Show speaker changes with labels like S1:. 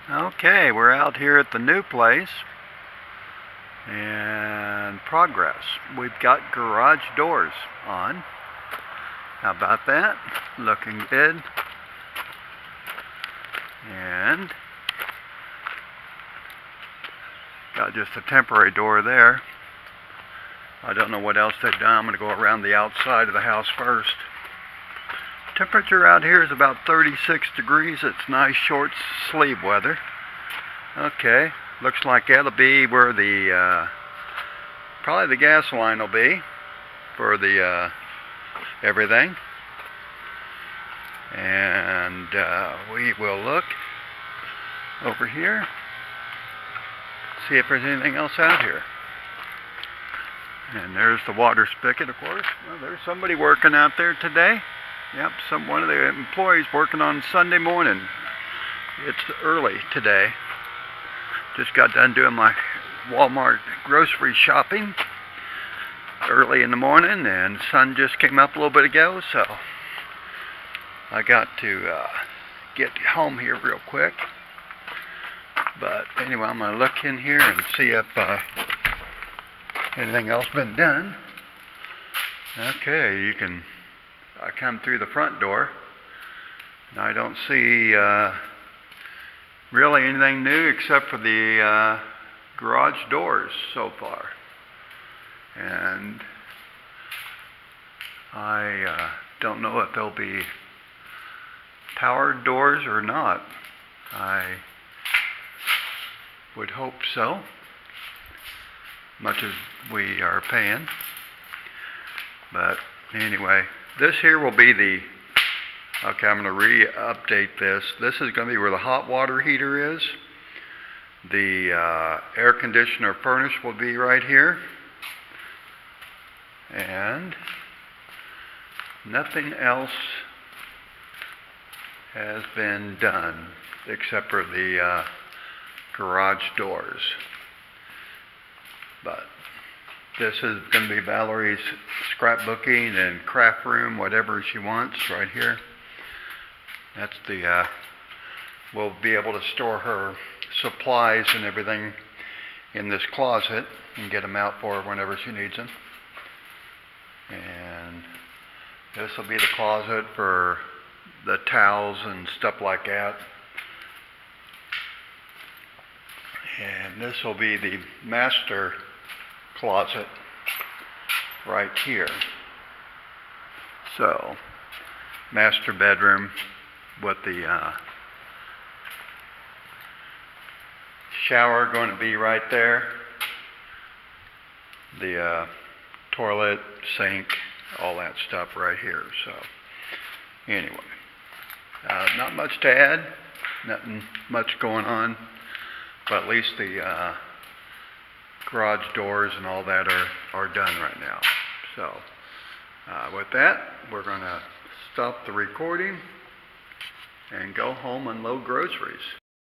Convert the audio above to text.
S1: Okay, we're out here at the new place and progress. We've got garage doors on. How about that? Looking good. And got just a temporary door there. I don't know what else they've done. I'm going to go around the outside of the house first. Temperature out here is about 36 degrees. It's nice short sleeve weather. Okay, looks like that'll be where the probably the gas line will be for the everything. And we will look over here, see if there's anything else out here. And there's the water spigot, of course. Well, there's somebody working out there today. Yep, one of the employees working on Sunday morning. It's early today. Just got done doing my Walmart grocery shopping early in the morning, and the sun just came up a little bit ago, so I got to get home here real quick. But anyway, I'm going to look in here and see if anything else been done. Okay, you can come through the front door. And I don't see really anything new except for the garage doors so far. And I don't know if they'll be powered doors or not. I would hope so, much as we are paying. But anyway, this here will be the, okay, I'm going to re-update this. This is going to be where the hot water heater is. The air conditioner furnace will be right here. And nothing else has been done except for the garage doors. But this is going to be Valerie's scrapbooking and craft room, whatever she wants, right here. That's the, we'll be able to store her supplies and everything in this closet and get them out for her whenever she needs them. And this will be the closet for the towels and stuff like that. And this will be the master closet right here. So, master bedroom with the shower going to be right there. The toilet, sink, all that stuff right here. So, anyway, not much to add, nothing much going on, but at least the garage doors and all that are done right now. So, with that, we're going to stop the recording and go home and load groceries.